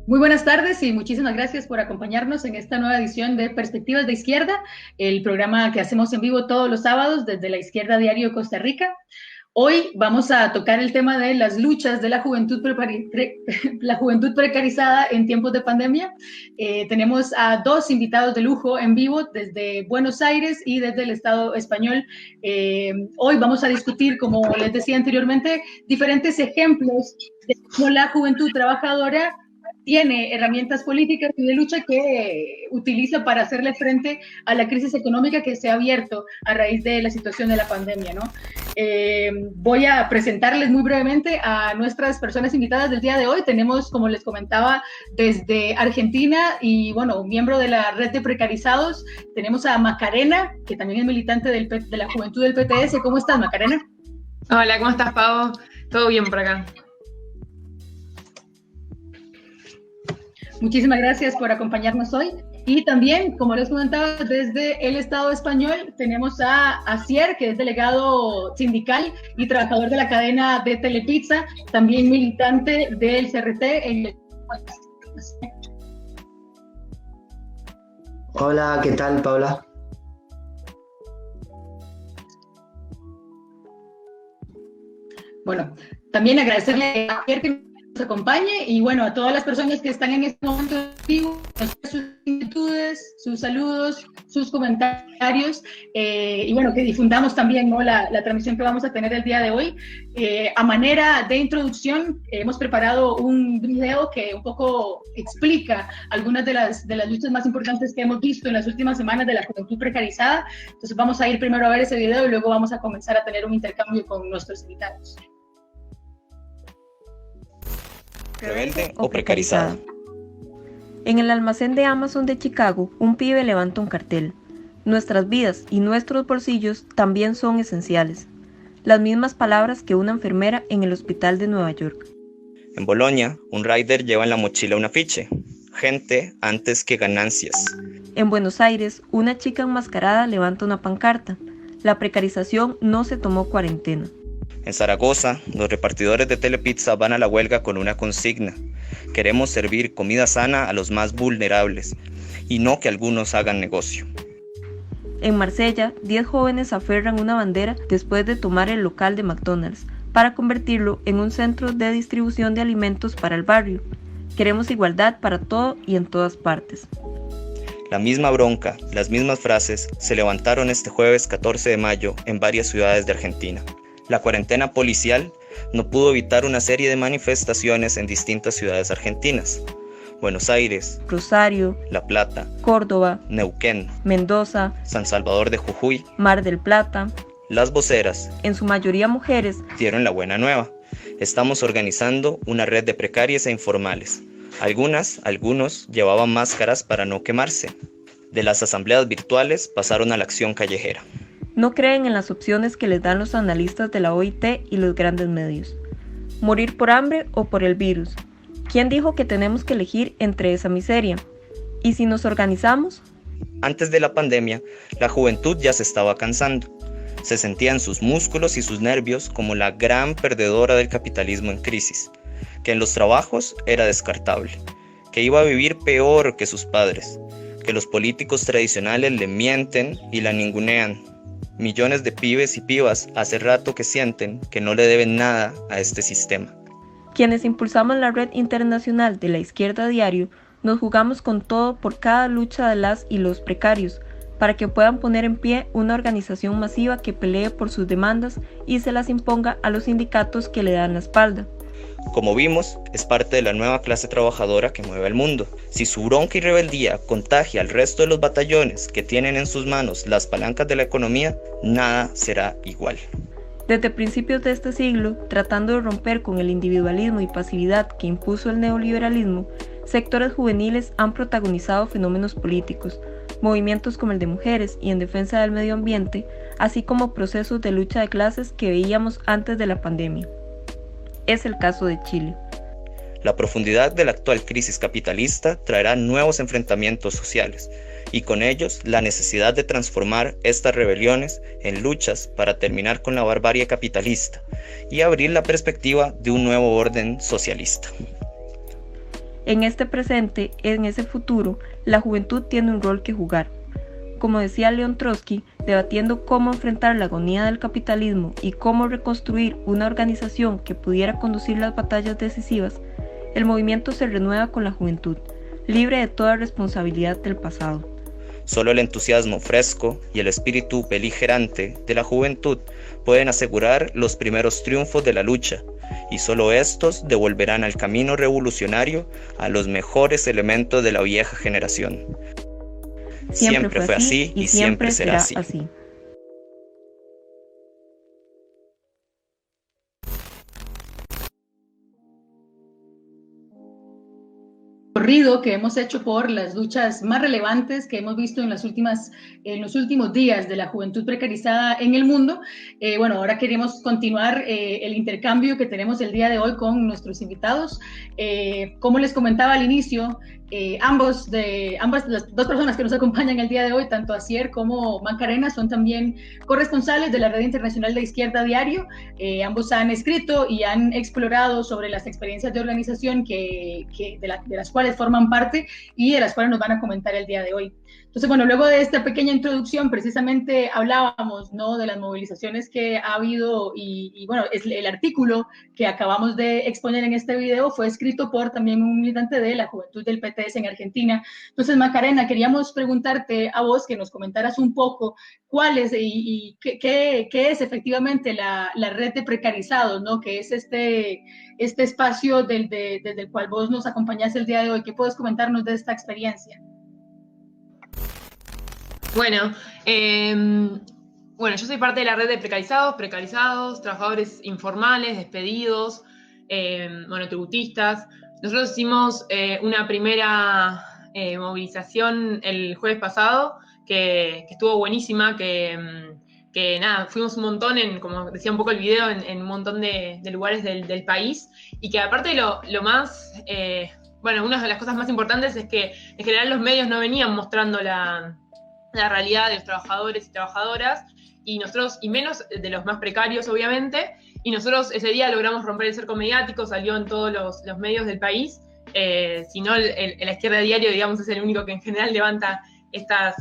Muy buenas tardes y muchísimas gracias por acompañarnos en esta nueva edición de Perspectivas de Izquierda, el programa que hacemos en vivo todos los sábados desde la Izquierda Diario Costa Rica. Hoy vamos a tocar el tema de las luchas de la juventud, la juventud precarizada en tiempos de pandemia. Tenemos a dos invitados de lujo en vivo desde Buenos Aires y desde el Estado español. Hoy vamos a discutir, como les decía anteriormente, diferentes ejemplos de cómo la juventud trabajadora tiene herramientas políticas y de lucha que utiliza para hacerle frente a la crisis económica que se ha abierto a raíz de la situación de la pandemia, ¿no? Voy a presentarles muy brevemente a nuestras personas invitadas del día de hoy. Tenemos, como les comentaba, desde Argentina y, bueno, un miembro de la red de precarizados. Tenemos a Macarena, que también es militante de la juventud del PTS. ¿Cómo estás, Macarena? Hola, ¿cómo estás, Pavo? Todo bien por acá. Muchísimas gracias por acompañarnos hoy. Y también, como les comentaba, desde el Estado español tenemos a Asier, que es delegado sindical y trabajador de la cadena de Telepizza, también militante del CRT. Hola, ¿qué tal, Paula? Bueno, también agradecerle a Asier que nos acompañe y bueno, a todas las personas que están en este momento vivo, sus inquietudes, sus saludos, sus comentarios y bueno, que difundamos también, ¿no?, la transmisión que vamos a tener el día de hoy. A manera de introducción, hemos preparado un video que un poco explica algunas de las luchas más importantes que hemos visto en las últimas semanas de la juventud precarizada. Entonces vamos a ir primero a ver ese video y luego vamos a comenzar a tener un intercambio con nuestros invitados. ¿Rebelde o precarizada? En el almacén de Amazon de Chicago, un pibe levanta un cartel. Nuestras vidas y nuestros bolsillos también son esenciales. Las mismas palabras que una enfermera en el hospital de Nueva York. En Bolonia, un rider lleva en la mochila un afiche: gente antes que ganancias. En Buenos Aires, una chica enmascarada levanta una pancarta. La precarización no se tomó cuarentena. En Zaragoza, los repartidores de Telepizza van a la huelga con una consigna: queremos servir comida sana a los más vulnerables y no que algunos hagan negocio. En Marsella, 10 jóvenes aferran una bandera después de tomar el local de McDonald's para convertirlo en un centro de distribución de alimentos para el barrio. Queremos igualdad para todo y en todas partes. La misma bronca, las mismas frases se levantaron este jueves 14 de mayo en varias ciudades de Argentina. La cuarentena policial no pudo evitar una serie de manifestaciones en distintas ciudades argentinas: Buenos Aires, Rosario, La Plata, Córdoba, Neuquén, Mendoza, San Salvador de Jujuy. Mar del Plata. Las voceras, en su mayoría mujeres, dieron la buena nueva: estamos organizando una red de precarias e informales. Algunos llevaban máscaras para no quemarse. De las asambleas virtuales pasaron a la acción callejera. No creen en las opciones que les dan los analistas de la OIT y los grandes medios. Morir por hambre o por el virus. ¿Quién dijo que tenemos que elegir entre esa miseria? ¿Y si nos organizamos? Antes de la pandemia, la juventud ya se estaba cansando. Se sentía en sus músculos y sus nervios como la gran perdedora del capitalismo en crisis, que en los trabajos era descartable, que iba a vivir peor que sus padres, que los políticos tradicionales le mienten y la ningunean. Millones de pibes y pibas hace rato que sienten que no le deben nada a este sistema. Quienes impulsamos la red internacional de la Izquierda Diario, nos jugamos con todo por cada lucha de las y los precarios, para que puedan poner en pie una organización masiva que pelee por sus demandas y se las imponga a los sindicatos que le dan la espalda. Como vimos, es parte de la nueva clase trabajadora que mueve el mundo. Si su bronca y rebeldía contagia al resto de los batallones que tienen en sus manos las palancas de la economía, nada será igual. Desde principios de este siglo, tratando de romper con el individualismo y pasividad que impuso el neoliberalismo, sectores juveniles han protagonizado fenómenos políticos, movimientos como el de mujeres y en defensa del medio ambiente, así como procesos de lucha de clases que veíamos antes de la pandemia. Es el caso de Chile. La profundidad de la actual crisis capitalista traerá nuevos enfrentamientos sociales y con ellos la necesidad de transformar estas rebeliones en luchas para terminar con la barbarie capitalista y abrir la perspectiva de un nuevo orden socialista. En este presente, en ese futuro, la juventud tiene un rol que jugar. Como decía León Trotsky, debatiendo cómo enfrentar la agonía del capitalismo y cómo reconstruir una organización que pudiera conducir las batallas decisivas, el movimiento se renueva con la juventud, libre de toda responsabilidad del pasado. Solo el entusiasmo fresco y el espíritu beligerante de la juventud pueden asegurar los primeros triunfos de la lucha, y solo estos devolverán al camino revolucionario a los mejores elementos de la vieja generación. Siempre fue así y siempre será así. Recorrido que hemos hecho por las luchas más relevantes que hemos visto en los últimos días de la juventud precarizada en el mundo. Bueno, ahora queremos continuar el intercambio que tenemos el día de hoy con nuestros invitados. Como les comentaba al inicio, ambas las dos personas que nos acompañan el día de hoy, tanto Asier como Macarena, son también corresponsales de la Red Internacional de Izquierda Diario. Ambos han escrito y han explorado sobre las experiencias de organización de las cuales forman parte y de las cuales nos van a comentar el día de hoy. Entonces, bueno, luego de esta pequeña introducción, precisamente hablábamos, ¿no?, de las movilizaciones que ha habido y bueno, el artículo que acabamos de exponer en este video fue escrito por también un militante de la juventud del PTS en Argentina. Entonces, Macarena, queríamos preguntarte a vos que nos comentaras un poco cuál es y qué es efectivamente la red de precarizados, ¿no?, que es este espacio desde el cual vos nos acompañás el día de hoy. ¿Qué puedes comentarnos de esta experiencia? Bueno, yo soy parte de la red de precarizados, trabajadores informales, despedidos, monotributistas. Nosotros hicimos una primera movilización el jueves pasado que estuvo buenísima, que nada, fuimos un montón, como decía un poco el video, en un montón de lugares del país, y que aparte lo más, una de las cosas más importantes es que en general los medios no venían mostrando la realidad de los trabajadores y trabajadoras, y nosotros, y menos de los más precarios, obviamente, y nosotros ese día logramos romper el cerco mediático, salió en todos los medios del país, si no, la Izquierda Diario, digamos, es el único que en general levanta estas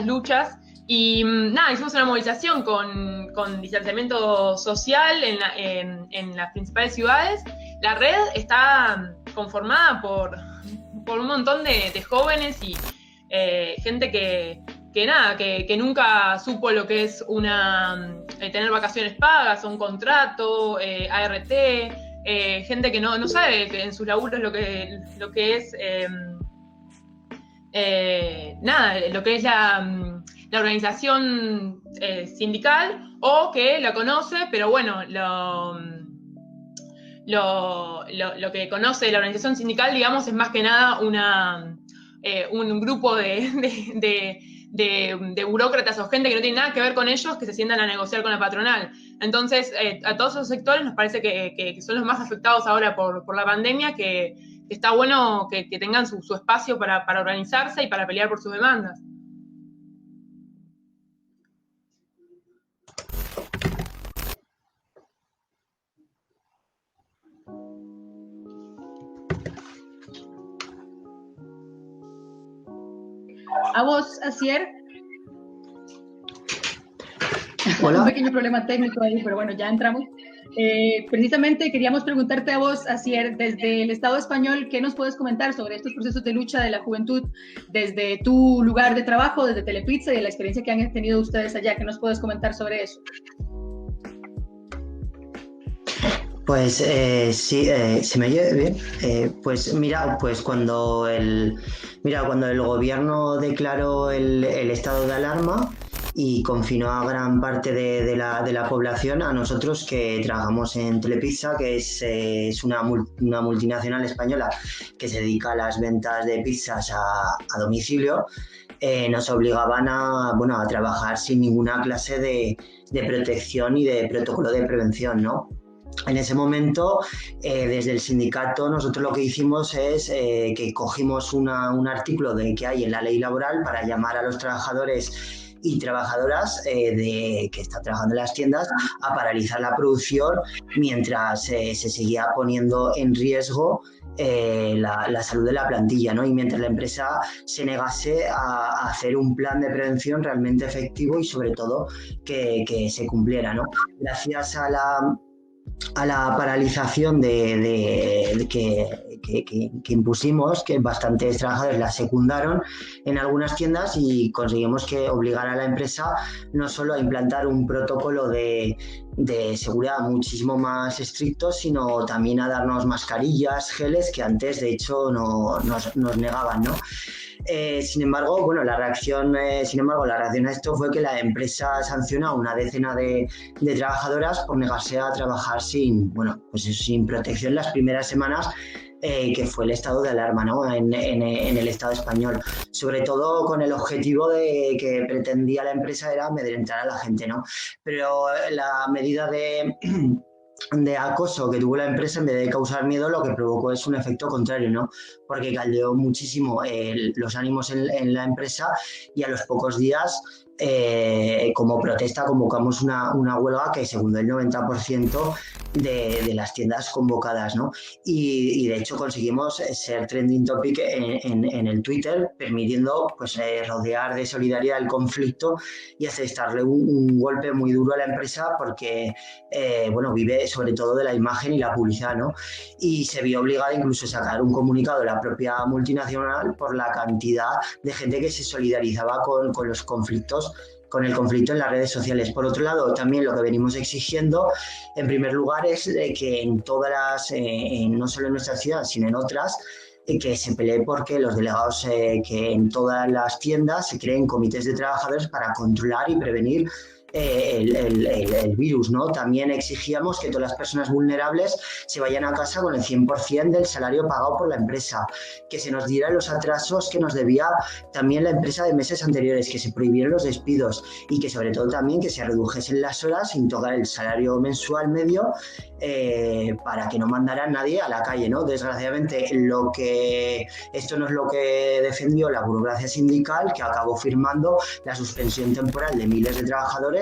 luchas. Y nada, hicimos una movilización con distanciamiento social en las principales ciudades. La red está conformada por un montón de jóvenes y gente que nunca supo lo que es tener vacaciones pagas, un contrato, ART, gente que no sabe que en sus laburos lo que es lo que es la organización sindical, o que la conoce, pero bueno, lo que conoce la organización sindical, digamos, es más que nada un grupo de burócratas o gente que no tiene nada que ver con ellos, que se sientan a negociar con la patronal. Entonces, a todos esos sectores nos parece que son los más afectados ahora por la pandemia, que está bueno que tengan su espacio para organizarse y para pelear por sus demandas. A vos, Asier. Hola. Un pequeño problema técnico ahí, pero bueno, ya entramos. Precisamente queríamos preguntarte a vos, Asier, desde el Estado español, ¿qué nos puedes comentar sobre estos procesos de lucha de la juventud desde tu lugar de trabajo, desde Telepizza, y de la experiencia que han tenido ustedes allá? ¿Qué nos puedes comentar sobre eso? Pues sí, ¿se me oye bien? Pues mira, cuando el gobierno declaró el estado de alarma y confinó a gran parte de la población, a nosotros que trabajamos en Telepizza, que es una multinacional española que se dedica a las ventas de pizzas a domicilio, nos obligaban a trabajar sin ninguna clase de protección y de protocolo de prevención, ¿no? En ese momento, desde el sindicato, nosotros lo que hicimos es que cogimos un artículo que hay en la ley laboral para llamar a los trabajadores y trabajadoras que están trabajando en las tiendas a paralizar la producción mientras se seguía poniendo en riesgo la salud de la plantilla, ¿no? Y mientras la empresa se negase a hacer un plan de prevención realmente efectivo y sobre todo que se cumpliera, ¿no? Gracias a la paralización que impusimos, que bastantes trabajadores la secundaron en algunas tiendas y conseguimos que obligara a la empresa no solo a implantar un protocolo de seguridad muchísimo más estricto, sino también a darnos mascarillas, geles, que antes de hecho nos negaban, ¿no? Sin embargo, la reacción a esto fue que la empresa sancionó a una decena de trabajadoras por negarse a trabajar sin protección las primeras semanas, que fue el estado de alarma, ¿no? en el Estado español, sobre todo con el objetivo de que pretendía la empresa era amedrentar a la gente, ¿no? Pero la medida de acoso que tuvo la empresa, en vez de causar miedo, lo que provocó es un efecto contrario, ¿no? Porque caldeó muchísimo los ánimos en la empresa y a los pocos días, como protesta, convocamos una huelga que secundó el 90% de las tiendas convocadas, ¿no? Y de hecho conseguimos ser trending topic en el Twitter, permitiendo rodear de solidaridad el conflicto y asestarle un golpe muy duro a la empresa porque vive sobre todo de la imagen y la publicidad, ¿no? Y se vio obligada incluso a sacar un comunicado de la propia multinacional por la cantidad de gente que se solidarizaba con los conflictos, con el conflicto en las redes sociales. Por otro lado, también lo que venimos exigiendo, en primer lugar, es que en todas las, no solo en nuestra ciudad, sino en otras, que se pelee porque los delegados, que en todas las tiendas se creen comités de trabajadores para controlar y prevenir el virus, ¿no? También exigíamos que todas las personas vulnerables se vayan a casa con el 100% del salario pagado por la empresa, que se nos dieran los atrasos que nos debía también la empresa de meses anteriores, que se prohibieran los despidos y que sobre todo también que se redujesen las horas sin tocar el salario mensual medio, para que no mandaran a nadie a la calle, ¿no? Desgraciadamente, esto no es lo que defendió la burocracia sindical, que acabó firmando la suspensión temporal de miles de trabajadores,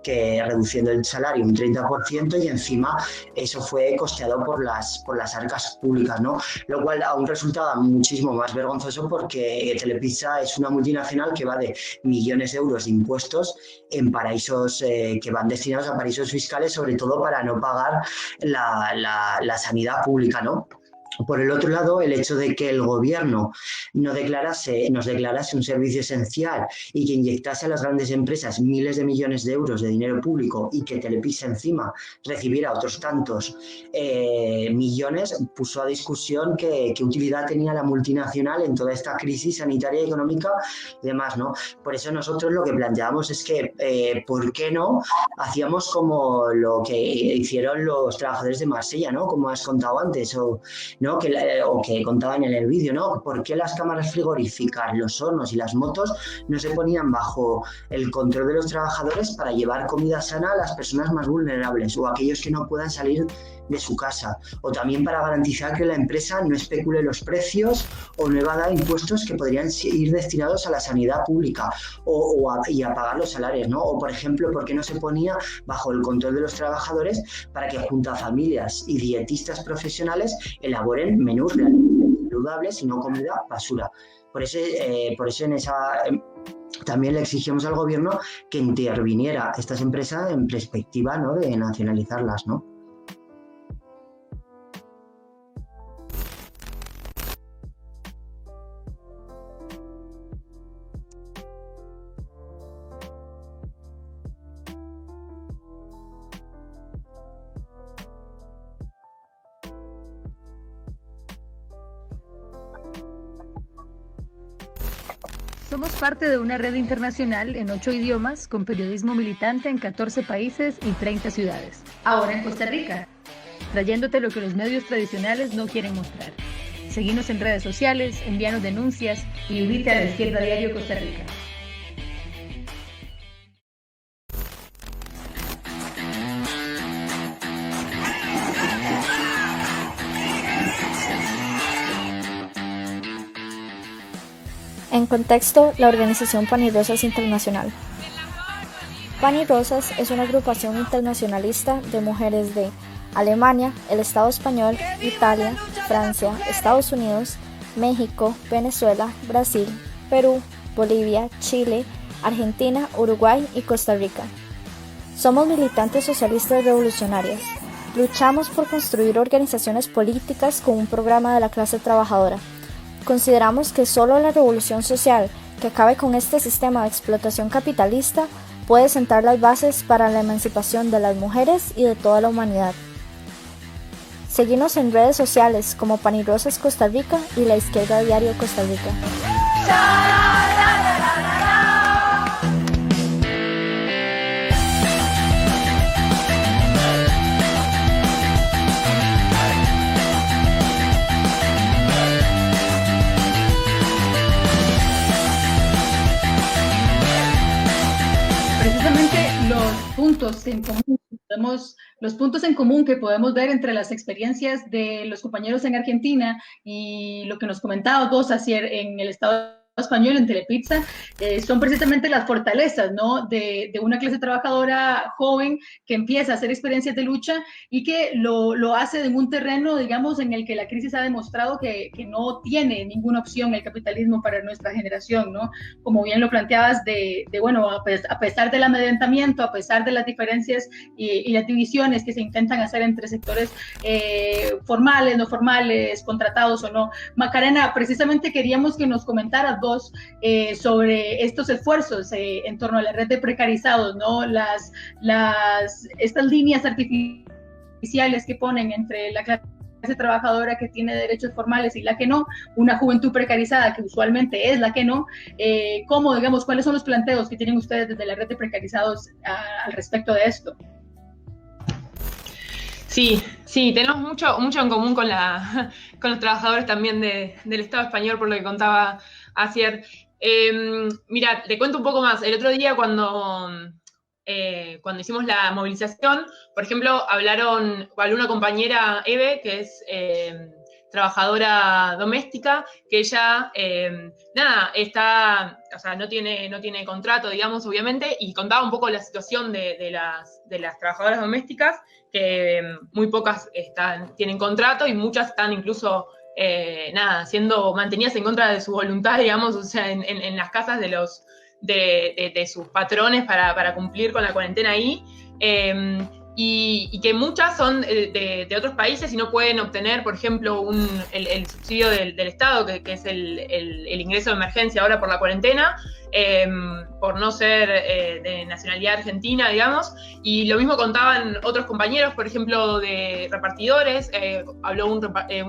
que reduciendo el salario un 30%, y encima eso fue costeado por las arcas públicas, ¿no? Lo cual aún resultaba muchísimo más vergonzoso porque Telepizza es una multinacional que va de millones de euros de impuestos en paraísos, que van destinados a paraísos fiscales, sobre todo para no pagar la sanidad pública, ¿no? Por el otro lado, el hecho de que el gobierno nos declarase un servicio esencial y que inyectase a las grandes empresas miles de millones de euros de dinero público y que Telepizza encima recibiera otros tantos millones, puso a discusión qué utilidad tenía la multinacional en toda esta crisis sanitaria y económica y demás, ¿no? Por eso nosotros lo que planteamos es que, ¿por qué no hacíamos como lo que hicieron los trabajadores de Marsella, ¿no? Como has contado antes, ¿no? O que contaban en el vídeo, ¿no? ¿Por qué las cámaras frigoríficas, los hornos y las motos no se ponían bajo el control de los trabajadores para llevar comida sana a las personas más vulnerables o a aquellos que no puedan salir de su casa? O también para garantizar que la empresa no especule los precios o no evada impuestos que podrían ir destinados a la sanidad pública y a pagar los salarios, ¿no? O, por ejemplo, ¿por qué no se ponía bajo el control de los trabajadores para que junto a familias y dietistas profesionales elaboren menús saludables y no comida basura? Por eso también le exigimos al gobierno que interviniera estas empresas en perspectiva, ¿no?, de nacionalizarlas, ¿no? Somos parte de una red internacional en 8 idiomas, con periodismo militante en 14 países y 30 ciudades. Ahora en Costa Rica, trayéndote lo que los medios tradicionales no quieren mostrar. Seguinos en redes sociales, envíanos denuncias y unite a la Izquierda Diario Costa Rica. En contexto, la organización Pan y Rosas Internacional. Pan y Rosas es una agrupación internacionalista de mujeres de Alemania, el Estado español, Italia, Francia, Estados Unidos, México, Venezuela, Brasil, Perú, Bolivia, Chile, Argentina, Uruguay y Costa Rica. Somos militantes socialistas revolucionarias. Luchamos por construir organizaciones políticas con un programa de la clase trabajadora. Consideramos que solo la revolución social que acabe con este sistema de explotación capitalista puede sentar las bases para la emancipación de las mujeres y de toda la humanidad. Seguimos en redes sociales como Pan y Rosas Costa Rica y La Izquierda Diario Costa Rica. Precisamente los puntos en común que podemos ver entre las experiencias de los compañeros en Argentina y lo que nos comentaba vos ayer en el Estado español, en Telepizza, son precisamente las fortalezas, ¿no? de una clase trabajadora joven que empieza a hacer experiencias de lucha y que lo hace en un terreno, digamos, en el que la crisis ha demostrado que no tiene ninguna opción el capitalismo para nuestra generación, ¿no? Como bien lo planteabas, bueno, a pesar del amedrentamiento, a pesar de las diferencias y las divisiones que se intentan hacer entre sectores formales, no formales, contratados o no. Macarena, precisamente queríamos que nos comentaras sobre estos esfuerzos en torno a la red de precarizados, ¿no? Estas líneas artificiales que ponen entre la clase trabajadora que tiene derechos formales y la que no, una juventud precarizada que usualmente es la que no. ¿Cómo, digamos, cuáles son los planteos que tienen ustedes desde la red de precarizados al respecto de esto? Sí, tenemos mucho en común con los trabajadores también del Estado español, por lo que contaba ayer. Mira, te cuento un poco más. El otro día cuando hicimos la movilización, por ejemplo, habló una compañera, Eve, que es trabajadora doméstica, que ella, no tiene contrato, digamos, obviamente, y contaba un poco la situación de las trabajadoras domésticas, que muy pocas tienen contrato y muchas están incluso siendo mantenidas en contra de su voluntad, digamos, o sea, en las casas de sus patrones para cumplir con la cuarentena ahí, y que muchas son de otros países y no pueden obtener, por ejemplo, el subsidio del Estado, que es el ingreso de emergencia ahora por la cuarentena, por no ser de nacionalidad argentina, digamos. Y lo mismo contaban otros compañeros, por ejemplo, de repartidores. Habló un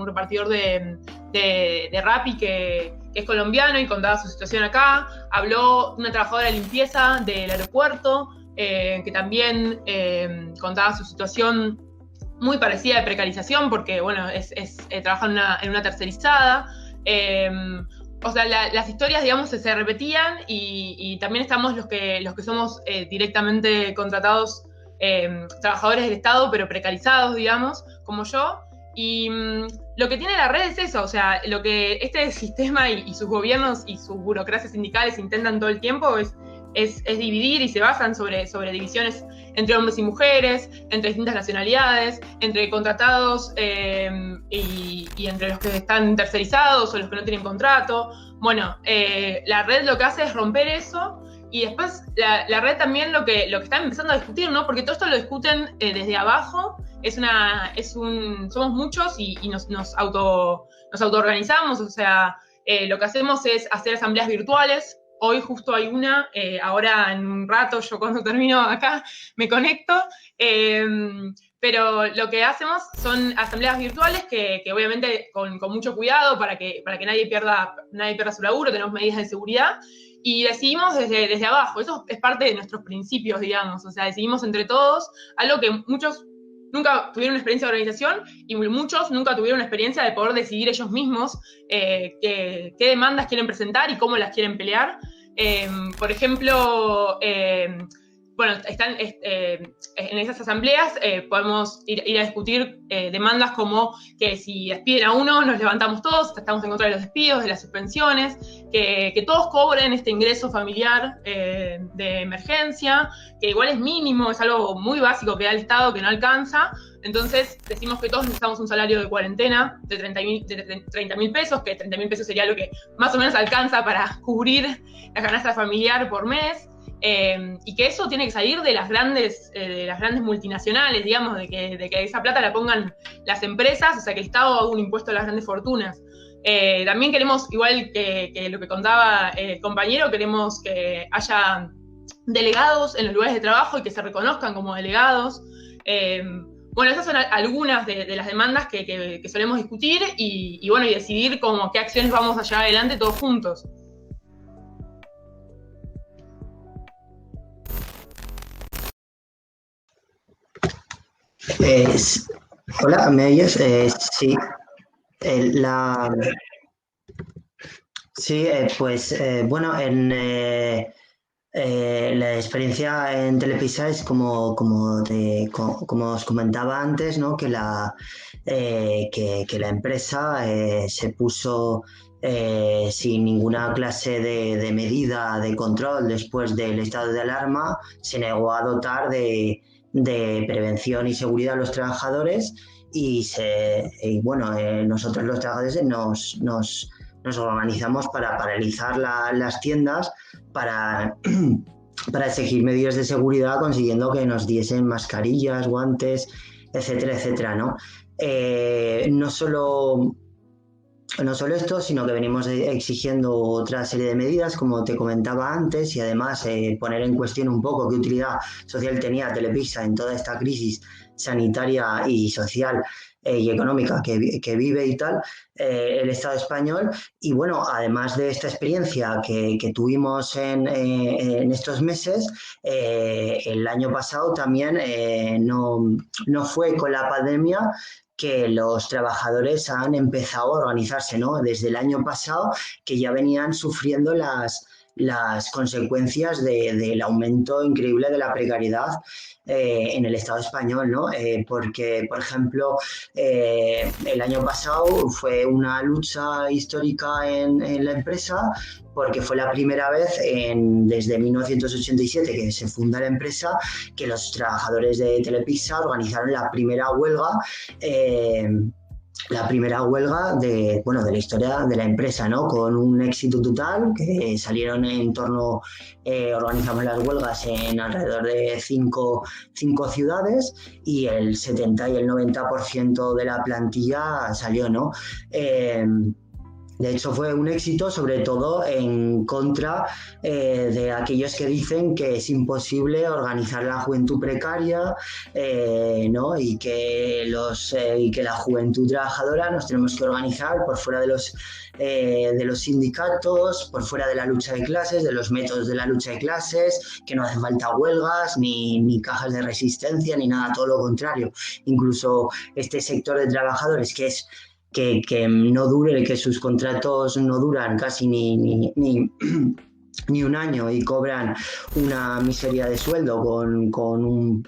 repartidor de Rappi que es colombiano y contaba su situación acá. Habló una trabajadora de limpieza del aeropuerto, que también contaba su situación muy parecida de precarización, porque, bueno, trabaja en una tercerizada. O sea, las historias, digamos, se repetían y también estamos los que somos directamente contratados, trabajadores del Estado, pero precarizados, digamos, como yo. Y lo que tiene la red es eso, o sea, lo que este sistema y sus gobiernos y sus burocracias sindicales intentan todo el tiempo es dividir, y se basan sobre divisiones entre hombres y mujeres, entre distintas nacionalidades, entre contratados y entre los que están tercerizados o los que no tienen contrato. Bueno, la red lo que hace es romper eso, y después la red también lo que está empezando a discutir, ¿no? Porque todo esto lo discuten desde abajo. Somos muchos y nos autoorganizamos, o sea, lo que hacemos es hacer asambleas virtuales. Hoy justo hay una, ahora en un rato, yo cuando termino acá me conecto, pero lo que hacemos son asambleas virtuales que obviamente con mucho cuidado para que nadie pierda su laburo, tenemos medidas de seguridad, y decidimos desde abajo. Eso es parte de nuestros principios, digamos, o sea, decidimos entre todos, algo que muchos nunca tuvieron una experiencia de organización y muchos nunca tuvieron una experiencia de poder decidir ellos mismos qué demandas quieren presentar y cómo las quieren pelear. Por ejemplo, bueno, están en esas asambleas podemos ir a discutir demandas como que si despiden a uno, nos levantamos todos, estamos en contra de los despidos, de las suspensiones, que todos cobren este ingreso familiar de emergencia, que igual es mínimo, es algo muy básico que da el Estado, que no alcanza. Entonces decimos que todos necesitamos un salario de cuarentena de 30.000 pesos, que 30.000 pesos sería lo que más o menos alcanza para cubrir la canasta familiar por mes, y que eso tiene que salir de las grandes multinacionales, digamos, de que esa plata la pongan las empresas, o sea, que el Estado haga un impuesto a las grandes fortunas. También queremos, igual que lo que contaba el compañero, queremos que haya delegados en los lugares de trabajo y que se reconozcan como delegados. Bueno, esas son algunas de las demandas que solemos discutir y bueno, y decidir qué acciones vamos a llevar adelante todos juntos. Hola, ¿me oyes? Sí. Pues bueno, la experiencia en Telepisa es como os comentaba antes, ¿no? Que la empresa se puso sin ninguna clase de medida de control después del estado de alarma, se negó a dotar de prevención y seguridad a los trabajadores y bueno, nosotros los trabajadores nos organizamos para paralizar las tiendas, para exigir medidas de seguridad, consiguiendo que nos diesen mascarillas, guantes, etcétera, etcétera, ¿no? No solo esto, sino que venimos exigiendo otra serie de medidas, como te comentaba antes, y además poner en cuestión un poco qué utilidad social tenía Telepisa en toda esta crisis sanitaria y social y económica que vive y tal el Estado español. Y bueno, además de esta experiencia que tuvimos en estos meses, el año pasado también no fue con la pandemia que los trabajadores han empezado a organizarse, ¿no? Desde el año pasado, que ya venían sufriendo las consecuencias del aumento increíble de la precariedad en el Estado español, ¿no? Porque, por ejemplo, el año pasado fue una lucha histórica en la empresa, porque fue la primera vez desde 1987 que se funda la empresa que los trabajadores de Telepisa organizaron la primera huelga de la historia de la empresa, ¿no? Con un éxito total, que salieron organizamos las huelgas en alrededor de cinco ciudades y el 70 y el 90% de la plantilla salió, ¿no? De hecho, fue un éxito, sobre todo en contra de aquellos que dicen que es imposible organizar la juventud precaria, ¿no? Y que la juventud trabajadora nos tenemos que organizar por fuera de los sindicatos, por fuera de la lucha de clases, de los métodos de la lucha de clases, que no hace falta huelgas, ni cajas de resistencia, ni nada, todo lo contrario. Incluso este sector de trabajadores que no dure, que sus contratos no duran casi ni un año y cobran una miseria de sueldo con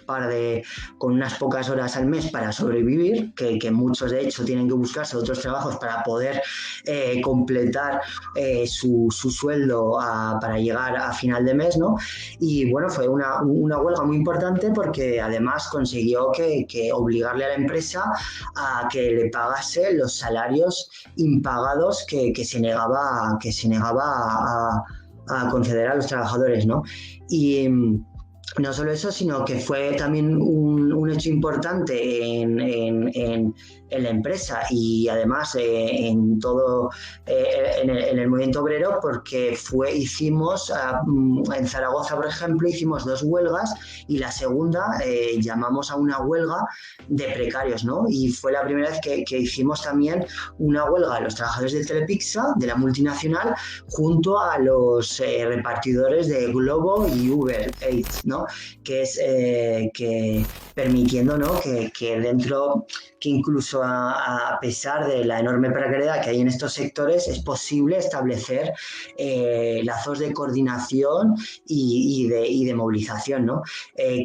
unas pocas horas al mes para sobrevivir, que muchos de hecho tienen que buscarse otros trabajos para poder completar su sueldo para llegar a final de mes, ¿no? Y bueno, fue una huelga muy importante porque además consiguió que obligarle a la empresa a que le pagase los salarios impagados que se negaba a conceder a los trabajadores, ¿no? Y no solo eso, sino que fue también un hecho importante en la empresa y además en el movimiento obrero, porque hicimos en Zaragoza, por ejemplo, hicimos 2 huelgas y la segunda llamamos a una huelga de precarios, ¿no? Y fue la primera vez que hicimos también una huelga a los trabajadores de Telepizza, de la multinacional, junto a los repartidores de Globo y Uber Eats, ¿no? ¿no? Que es que permitiendo, ¿no? Que dentro, que incluso a pesar de la enorme precariedad que hay en estos sectores, es posible establecer lazos de coordinación y de movilización, ¿no?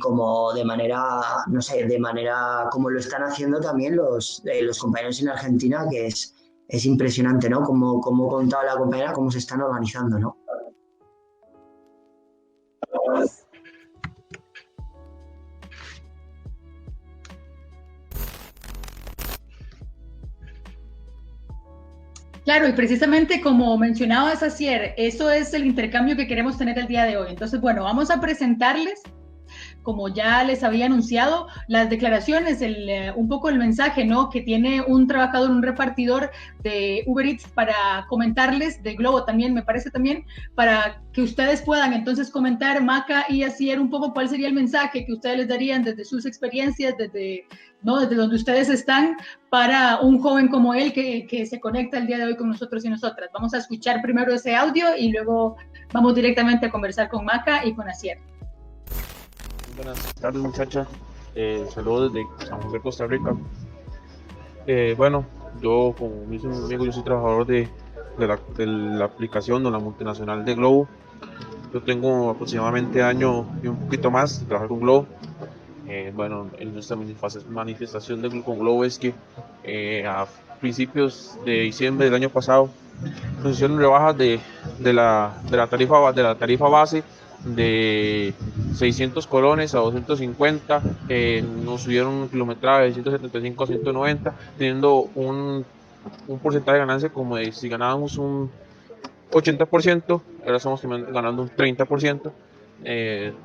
Como de manera, no sé, de manera como lo están haciendo también los compañeros en Argentina, que es impresionante, ¿no? Como contaba la compañera, cómo se están organizando, ¿no? Claro, y precisamente como mencionaba Asier, eso es el intercambio que queremos tener el día de hoy. Entonces, bueno, vamos a presentarles, como ya les había anunciado, las declaraciones, un poco el mensaje, ¿no? Que tiene un trabajador, un repartidor de Uber Eats para comentarles, de Globo también, me parece también, para que ustedes puedan entonces comentar, Maca y Asier, un poco cuál sería el mensaje que ustedes les darían desde sus experiencias, desde donde ustedes están, para un joven como él que se conecta el día de hoy con nosotros y nosotras. Vamos a escuchar primero ese audio y luego vamos directamente a conversar con Maca y con Asier. Buenas tardes, muchachas. Saludos desde San José, Costa Rica. Bueno, yo, como me dice un amigo, yo soy trabajador de la aplicación de la multinacional de Globo. Yo tengo aproximadamente año y un poquito más de trabajar con Globo. Bueno, en nuestra manifestación con Globo es que a principios de diciembre del año pasado nos hicieron rebajas de la tarifa base de 600 colones a 250, nos subieron un kilometraje de 175 a 190, teniendo un porcentaje de ganancia como de si ganábamos un 80%, ahora estamos ganando un 30%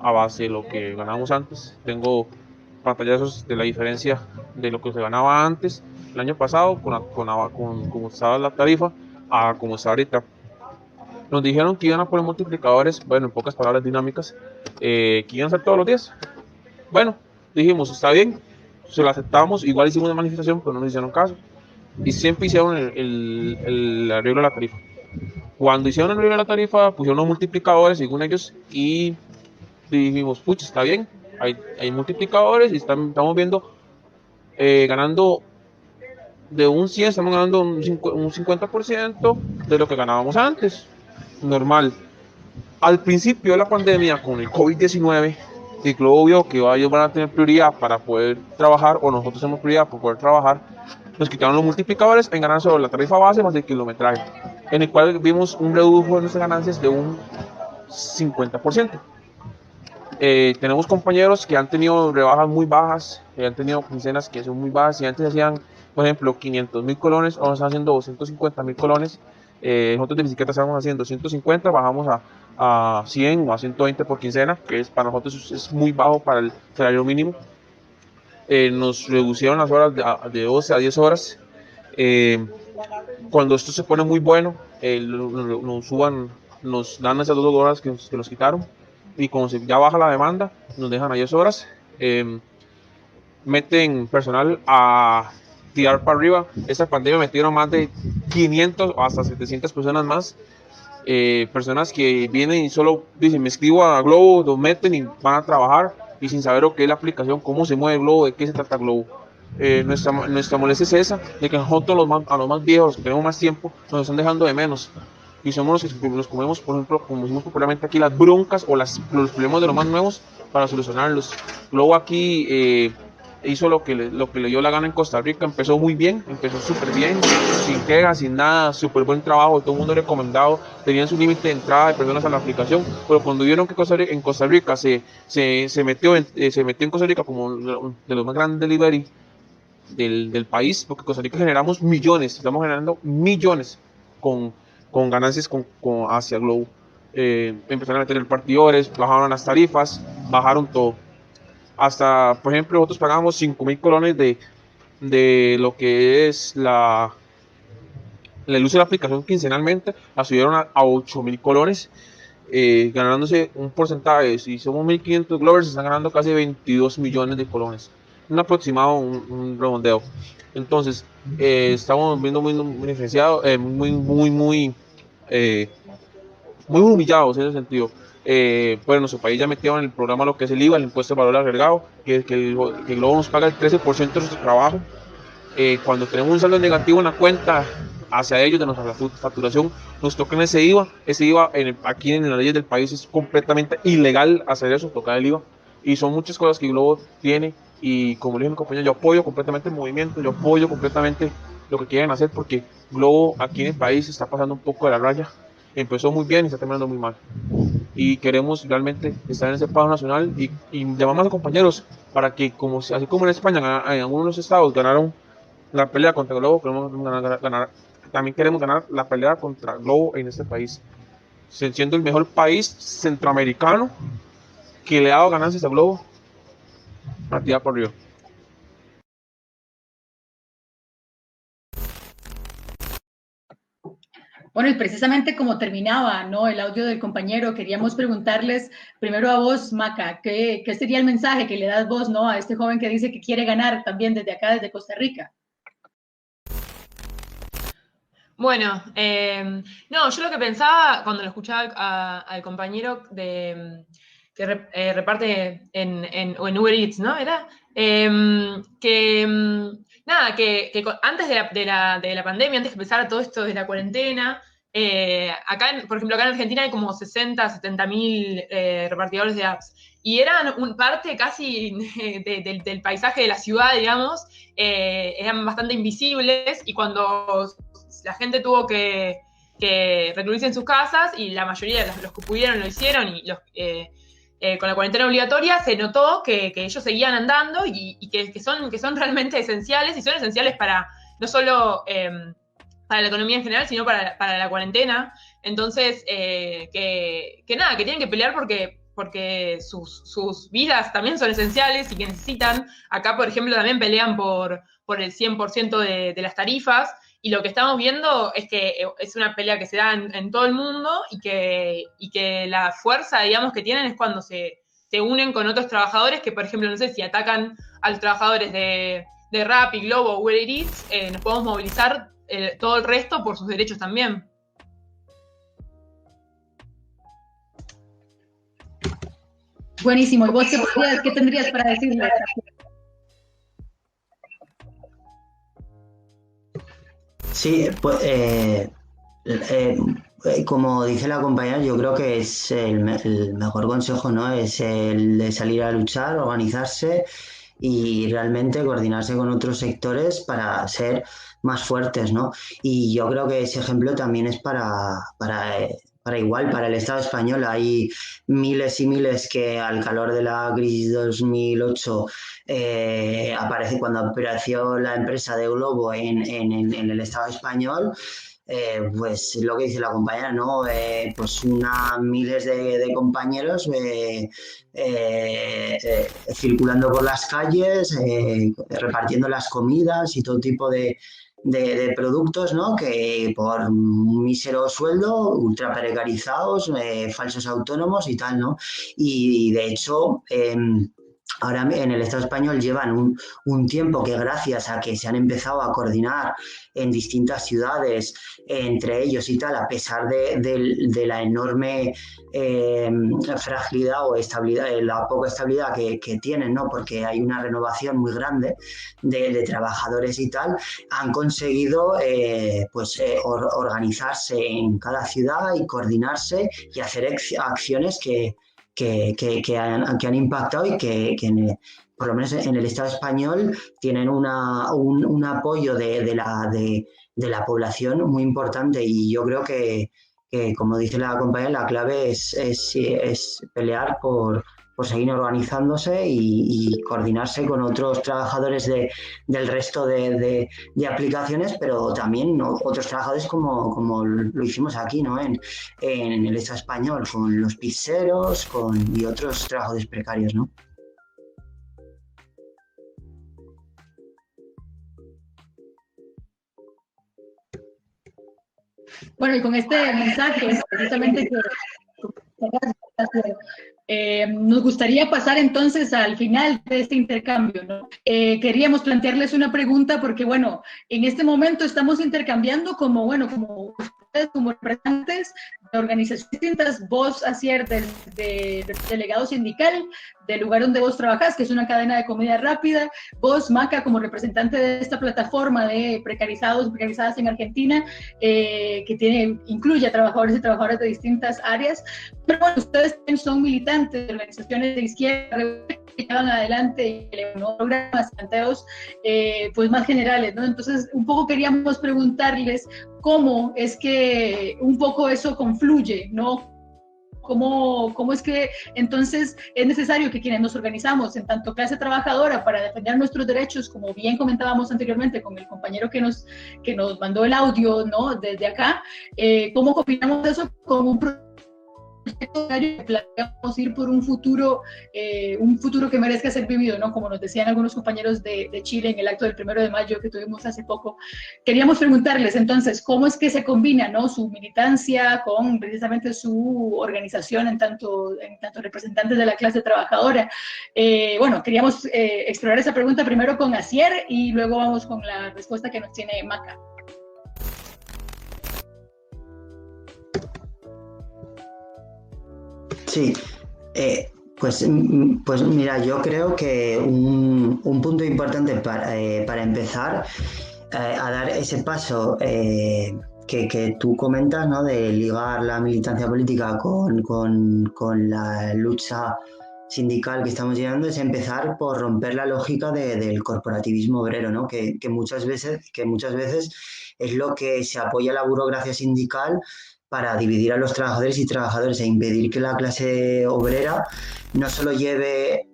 a base de lo que ganábamos antes. Tengo pantallazos de la diferencia de lo que se ganaba antes, el año pasado, con como estaba la tarifa, a como está ahorita. Nos dijeron que iban a poner multiplicadores, bueno, en pocas palabras dinámicas, que iban a ser todos los días. Bueno, dijimos, está bien, se lo aceptamos, igual hicimos una manifestación, pero no nos hicieron caso. Y siempre hicieron el arreglo de la tarifa. Cuando hicieron el arreglo de la tarifa, pusieron los multiplicadores, según ellos, y dijimos, pucha, está bien, hay multiplicadores y estamos viendo, ganando de un 100, estamos ganando un 50% de lo que ganábamos antes. Normal. Al principio de la pandemia, con el COVID-19, el Globo vio que ellos van a tener prioridad para poder trabajar, o nosotros tenemos prioridad para poder trabajar, nos quitaron los multiplicadores en ganar sobre la tarifa base más el kilometraje, en el cual vimos un redujo en nuestras ganancias de un 50%. Tenemos compañeros que han tenido rebajas muy bajas, han tenido quincenas que son muy bajas, y antes hacían, por ejemplo, 500.000 colones, ahora están haciendo 250.000 colones. Nosotros de bicicleta estamos haciendo 150, bajamos a 100 o a 120 por quincena, que para nosotros es muy bajo para el salario mínimo. Nos reducieron las horas de 12 a 10 horas. Cuando esto se pone muy bueno, nos dan esas 2 horas que nos quitaron, y cuando ya baja la demanda, nos dejan a 10 horas. Meten personal a tirar para arriba. Esta pandemia metieron más de 500 o hasta 700 personas más, personas que vienen y solo dicen, me escribo a Globo, los meten y van a trabajar, y sin saber lo que es la aplicación, cómo se mueve Globo, de qué se trata Globo. Nuestra molestia es esa, de que nosotros a los más viejos, los que tenemos más tiempo, nos están dejando de menos, y somos los que nos comemos, por ejemplo, como decimos popularmente aquí, las broncas o los problemas de los más nuevos para solucionarlos. Globo aquí hizo lo que le dio la gana en Costa Rica, empezó muy bien, empezó súper bien, sin quejas, sin nada, súper buen trabajo, todo el mundo recomendado, tenían su límite de entrada de personas a la aplicación, pero cuando vieron que en Costa Rica se metió en Costa Rica como de los más grandes delivery del país, porque en Costa Rica generamos millones, estamos generando millones con ganancias hacia Globo. Empezaron a tener partidores, bajaron las tarifas, bajaron todo. Hasta, por ejemplo, nosotros pagamos 5.000 colones de lo que es el uso de la aplicación quincenalmente, la subieron a 8.000 colones, ganándose un porcentaje. Si somos 1.500 Glovers, se están ganando casi 22 millones de colones. Un aproximado, un redondeo. Entonces, estamos viendo muy beneficiados, muy humillados en ese sentido. Bueno, nuestro país ya metió en el programa lo que es el IVA, el impuesto de valor agregado, que el Globo nos paga el 13% de nuestro trabajo. Cuando tenemos un saldo negativo en la cuenta hacia ellos de nuestra facturación, nos tocan ese IVA. Ese IVA aquí en las leyes del país es completamente ilegal hacer eso, tocar el IVA. Y son muchas cosas que Globo tiene, y como le dije a mi compañero, yo apoyo completamente el movimiento, yo apoyo completamente lo que quieren hacer, porque Globo aquí en el país está pasando un poco de la raya. Empezó muy bien y está terminando muy mal. Y queremos realmente estar en ese paro nacional, y llamamos a los compañeros para que, así como en España, en algunos de los estados ganaron la pelea contra Globo, también queremos ganar la pelea contra Globo en este país, siendo el mejor país centroamericano que le ha dado ganancias a Globo a tirar por arriba. Bueno, y precisamente como terminaba, ¿no?, el audio del compañero, queríamos preguntarles primero a vos, Maca, ¿qué sería el mensaje que le das vos, ¿no?, a este joven que dice que quiere ganar también desde acá, desde Costa Rica? Bueno, no, yo lo que pensaba cuando lo escuchaba al compañero que reparte en Uber Eats, ¿no? Era nada, que antes de la pandemia, antes que empezara todo esto de la cuarentena, por ejemplo, acá en Argentina hay como 70 mil repartidores de apps, y eran parte casi del paisaje de la ciudad, digamos, eran bastante invisibles, y cuando la gente tuvo que recluirse en sus casas, y la mayoría de los que pudieron lo hicieron, y con la cuarentena obligatoria se notó que ellos seguían andando, y que son realmente esenciales, y son esenciales para no solo para la economía en general, sino para la cuarentena. Entonces, que tienen que pelear porque sus vidas también son esenciales y que necesitan. Acá, por ejemplo, también pelean por el 100% de las tarifas, y lo que estamos viendo es que es una pelea que se da en todo el mundo, y que la fuerza, digamos, que tienen es cuando se unen con otros trabajadores que, por ejemplo, no sé, si atacan a los trabajadores de Rappi, Globo, Uber Eats, nos podemos movilizar todo el resto por sus derechos también. Buenísimo. ¿Y vos qué tendrías para decirle? Sí, pues como dice la compañera, yo creo que es el mejor consejo, ¿no? Es el de salir a luchar, organizarse y realmente coordinarse con otros sectores para ser más fuertes, ¿no? Y yo creo que ese ejemplo también es para el Estado español. Hay miles y miles que al calor de la crisis 2008 aparece cuando apareció la empresa de Globo en el Estado español. Pues lo que dice la compañera, ¿no? Pues miles de compañeros circulando por las calles, repartiendo las comidas y todo tipo de productos, ¿no? Que por un mísero sueldo, ultra precarizados, falsos autónomos y tal, ¿no? Y de hecho, ahora en el Estado español llevan un tiempo que, gracias a que se han empezado a coordinar en distintas ciudades entre ellos y tal, a pesar de la enorme fragilidad o estabilidad, la poca estabilidad que tienen, ¿no? Porque hay una renovación muy grande de trabajadores y tal, han conseguido organizarse en cada ciudad y coordinarse y hacer acciones que han impactado y que por lo menos en el Estado español tienen un apoyo de la población muy importante. Y yo creo que como dice la compañera, la clave es pelear por seguir organizándose y coordinarse con otros trabajadores del resto de aplicaciones, pero también, ¿no?, otros trabajadores como lo hicimos aquí, ¿no?, en el Estado español, con los pizzeros y otros trabajadores precarios, ¿no? Bueno, y con este mensaje, precisamente nos gustaría pasar entonces al final de este intercambio, ¿no? queríamos plantearles una pregunta porque, bueno, en este momento estamos intercambiando como ustedes como representantes de organizaciones distintas, vos, Asier, de delegado sindical, del lugar donde vos trabajás, que es una cadena de comida rápida, vos, Maca, como representante de esta plataforma de precarizados y precarizadas en Argentina, que incluye a trabajadores y trabajadoras de distintas áreas. Pero bueno, ustedes también son militantes de organizaciones de izquierda que llevan adelante programas, planteos pues más generales, ¿no? Entonces, un poco queríamos preguntarles cómo es que un poco eso confluye, ¿no? ¿Cómo es que entonces es necesario que quienes nos organizamos en tanto clase trabajadora para defender nuestros derechos, como bien comentábamos anteriormente con el compañero que nos mandó el audio, ¿no? Desde acá, cómo combinamos eso con un proyecto que planteamos ir por un futuro que merezca ser vivido, ¿no? Como nos decían algunos compañeros de Chile en el acto del 1 de mayo que tuvimos hace poco. Queríamos preguntarles entonces, ¿cómo es que se combina, ¿no? Su militancia con precisamente su organización en tanto representantes de la clase trabajadora? Bueno, queríamos explorar esa pregunta primero con Asier y luego vamos con la respuesta que nos tiene Maca. Sí, pues mira, yo creo que un punto importante para empezar a dar ese paso que tú comentas, ¿no? De ligar la militancia política con la lucha sindical que estamos llevando, es empezar por romper la lógica del corporativismo obrero, ¿no? Que muchas veces es lo que se apoya a la burocracia sindical para dividir a los trabajadores y trabajadoras e impedir que la clase obrera no solo lleve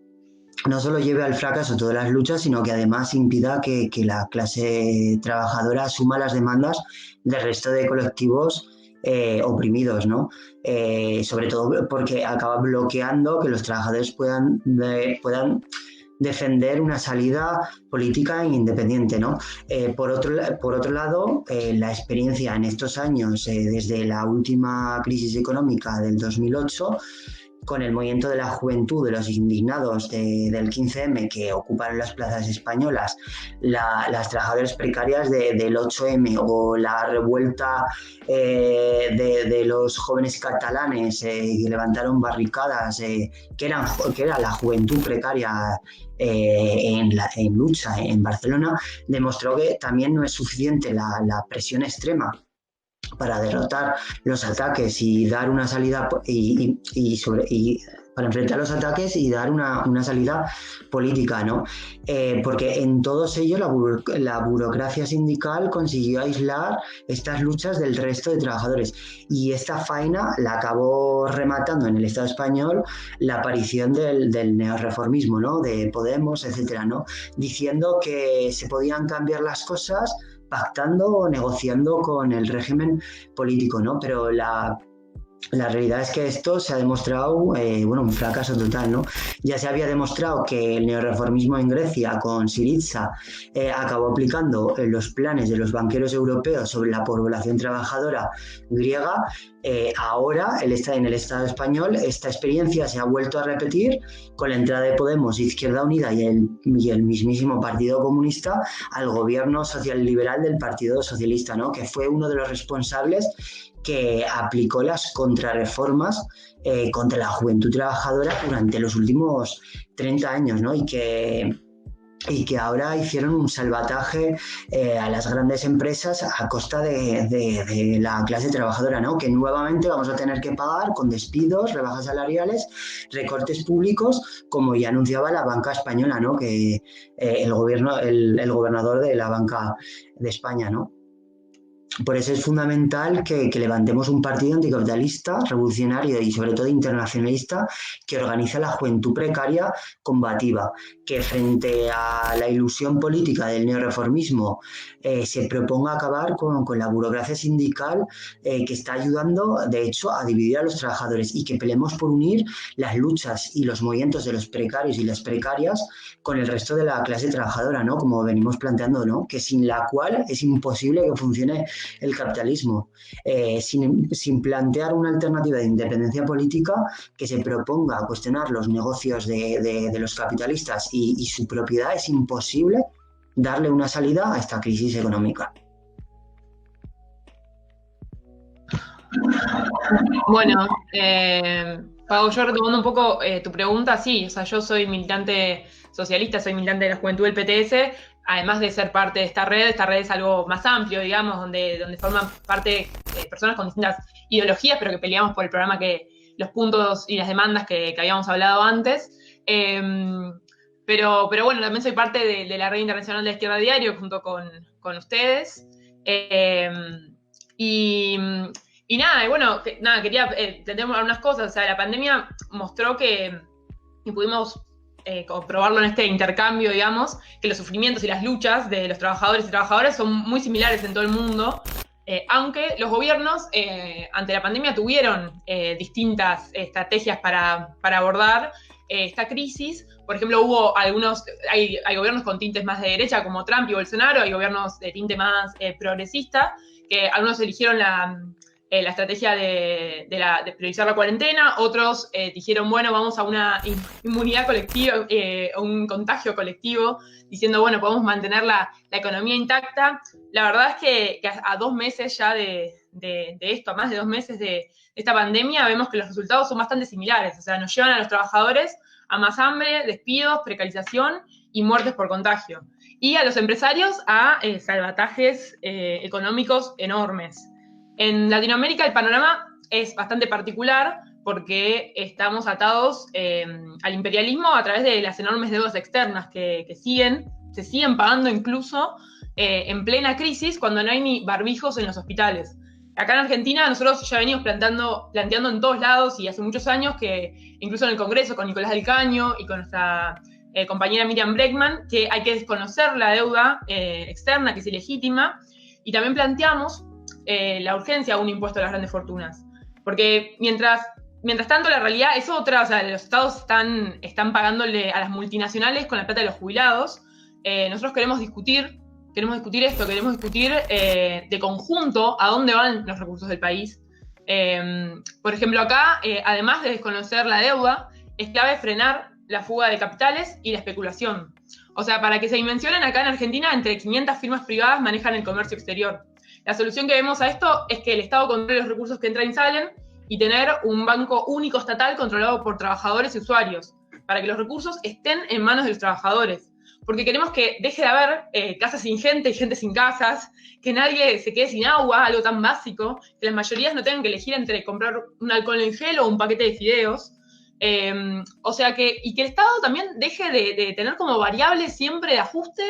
al fracaso todas las luchas, sino que además impida que la clase trabajadora asuma las demandas del resto de colectivos oprimidos, ¿no? Sobre todo porque acaba bloqueando que los trabajadores puedan defender una salida política independiente, ¿no? Por otro lado, la experiencia en estos años, desde la última crisis económica del 2008, con el movimiento de la juventud, de los indignados del 15M que ocuparon las plazas españolas, las trabajadoras precarias del 8M o la revuelta de los jóvenes catalanes que levantaron barricadas, que era la juventud precaria en lucha en Barcelona, demostró que también no es suficiente la presión extrema para derrotar los ataques y dar una salida para enfrentar los ataques y dar una salida política, ¿no? Porque en todos ellos la burocracia sindical consiguió aislar estas luchas del resto de trabajadores, y esta faena la acabó rematando en el Estado español la aparición del neorreformismo, ¿no? De Podemos, etcétera, ¿no? Diciendo que se podían cambiar las cosas pactando o negociando con el régimen político, ¿no? Pero la realidad es que esto se ha demostrado un fracaso total, ¿no? Ya se había demostrado que el neorreformismo en Grecia con Syriza acabó aplicando los planes de los banqueros europeos sobre la población trabajadora griega. Ahora en el Estado español esta experiencia se ha vuelto a repetir con la entrada de Podemos, Izquierda Unida y el mismísimo Partido Comunista al gobierno social liberal del Partido Socialista, ¿no? Que fue uno de los responsables que aplicó las contrarreformas contra la juventud trabajadora durante los últimos 30 años, ¿no? Y que ahora hicieron un salvataje a las grandes empresas a costa de la clase trabajadora, ¿no? Que nuevamente vamos a tener que pagar con despidos, rebajas salariales, recortes públicos, como ya anunciaba la banca española, ¿no? Que el gobernador de la Banca de España, ¿no? Por eso es fundamental que levantemos un partido anticapitalista, revolucionario y sobre todo internacionalista que organiza la juventud precaria combativa, que frente a la ilusión política del neorreformismo se proponga acabar con la burocracia sindical que está ayudando, de hecho, a dividir a los trabajadores, y que peleemos por unir las luchas y los movimientos de los precarios y las precarias con el resto de la clase trabajadora, ¿no? Como venimos planteando, ¿no? Que sin la cual es imposible que funcione el capitalismo, sin plantear una alternativa de independencia política que se proponga cuestionar los negocios de los capitalistas y su propiedad, es imposible darle una salida a esta crisis económica. Bueno, Pau, yo retomando un poco tu pregunta, sí, o sea, yo soy militante socialista, soy militante de la juventud del PTS, además de ser parte de esta red es algo más amplio, digamos, donde forman parte personas con distintas ideologías, pero que peleamos por el programa, los puntos y las demandas que habíamos hablado antes. Pero bueno, también soy parte de la Red Internacional de la Izquierda Diario, junto con ustedes. Y quería entender algunas cosas. O sea, la pandemia mostró y pudimos comprobarlo en este intercambio, digamos, que los sufrimientos y las luchas de los trabajadores y trabajadoras son muy similares en todo el mundo, aunque los gobiernos ante la pandemia tuvieron distintas estrategias para abordar esta crisis. Por ejemplo, hay gobiernos con tintes más de derecha, como Trump y Bolsonaro, hay gobiernos de tinte más progresista, que algunos eligieron la estrategia de priorizar la cuarentena, otros dijeron, bueno, vamos a una inmunidad colectiva, un contagio colectivo, diciendo, bueno, podemos mantener la economía intacta. La verdad es que a 2 meses ya de esto, a más de 2 meses de esta pandemia, vemos que los resultados son bastante similares. O sea, nos llevan a los trabajadores a más hambre, despidos, precarización y muertes por contagio. Y a los empresarios a salvatajes económicos enormes. En Latinoamérica el panorama es bastante particular porque estamos atados al imperialismo a través de las enormes deudas externas que se siguen pagando incluso en plena crisis, cuando no hay ni barbijos en los hospitales. Acá en Argentina nosotros ya venimos planteando en todos lados y hace muchos años, que incluso en el Congreso con Nicolás del Caño y con nuestra compañera Miriam Bregman, que hay que desconocer la deuda externa, que es ilegítima, y también planteamos la urgencia de un impuesto a las grandes fortunas. Porque mientras tanto la realidad es otra. O sea, los estados están pagándole a las multinacionales con la plata de los jubilados. Nosotros queremos discutir esto, queremos discutir de conjunto a dónde van los recursos del país. Por ejemplo, acá, además de desconocer la deuda, es clave frenar la fuga de capitales y la especulación. O sea, para que se dimensionen, acá en Argentina, entre 500 firmas privadas manejan el comercio exterior. La solución que vemos a esto es que el Estado controle los recursos que entran y salen y tener un banco único estatal controlado por trabajadores y usuarios, para que los recursos estén en manos de los trabajadores. Porque queremos que deje de haber casas sin gente y gente sin casas, que nadie se quede sin agua, algo tan básico, que las mayorías no tengan que elegir entre comprar un alcohol en gel o un paquete de fideos. O sea que el Estado también deje de tener como variable siempre de ajuste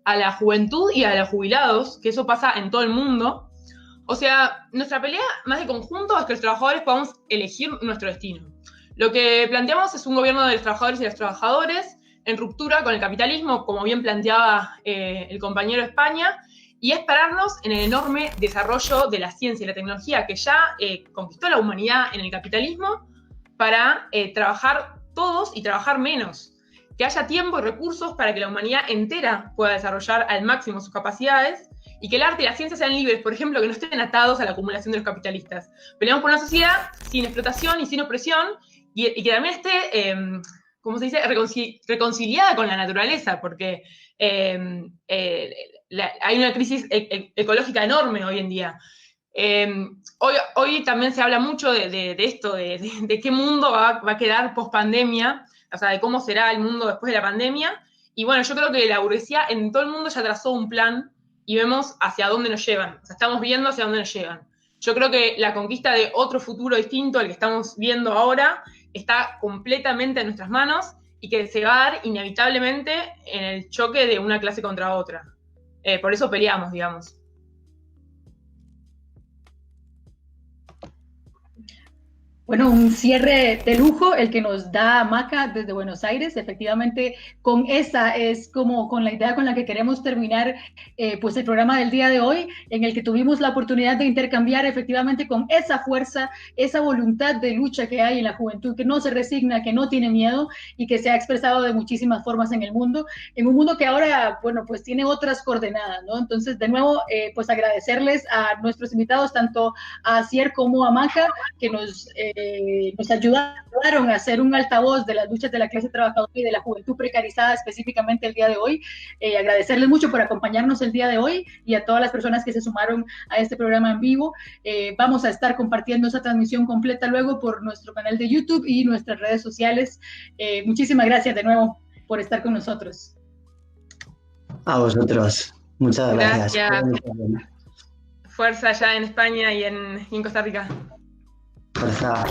a la juventud y a los jubilados, que eso pasa en todo el mundo. O sea, nuestra pelea más de conjunto es que los trabajadores podamos elegir nuestro destino. Lo que planteamos es un gobierno de los trabajadores y las trabajadoras en ruptura con el capitalismo, como bien planteaba el compañero de España, y es pararnos en el enorme desarrollo de la ciencia y la tecnología que ya conquistó la humanidad en el capitalismo, para trabajar todos y trabajar menos. Que haya tiempo y recursos para que la humanidad entera pueda desarrollar al máximo sus capacidades, y que el arte y la ciencia sean libres, por ejemplo, que no estén atados a la acumulación de los capitalistas. Peleamos por una sociedad sin explotación y sin opresión, y que también esté, ¿cómo se dice?, reconciliada con la naturaleza, porque hay una crisis ecológica enorme hoy en día. Hoy también se habla mucho de esto, de qué mundo va a quedar post-pandemia, o sea, de cómo será el mundo después de la pandemia. Y bueno, yo creo que la burguesía en todo el mundo ya trazó un plan y vemos hacia dónde nos llevan. O sea, estamos viendo hacia dónde nos llevan. Yo creo que la conquista de otro futuro distinto al que estamos viendo ahora está completamente en nuestras manos y que se va a dar inevitablemente en el choque de una clase contra otra. Por eso peleamos, digamos. Bueno, un cierre de lujo el que nos da Maca desde Buenos Aires. Efectivamente, esa es como con la idea con la que queremos terminar pues el programa del día de hoy, en el que tuvimos la oportunidad de intercambiar efectivamente con esa fuerza, esa voluntad de lucha que hay en la juventud, que no se resigna, que no tiene miedo y que se ha expresado de muchísimas formas en el mundo, en un mundo que ahora, bueno, pues tiene otras coordenadas, ¿no? Entonces, de nuevo, pues agradecerles a nuestros invitados, tanto a Asier como a Maca, que nos ayudaron a hacer un altavoz de las luchas de la clase trabajadora y de la juventud precarizada específicamente el día de hoy. Agradecerles mucho por acompañarnos el día de hoy y a todas las personas que se sumaron a este programa en vivo. Vamos a estar compartiendo esa transmisión completa luego por nuestro canal de YouTube y nuestras redes sociales. Muchísimas gracias de nuevo por estar con nosotros. A vosotros. Muchas gracias. Gracias. Fuerza allá en España y en Costa Rica. Fuerza.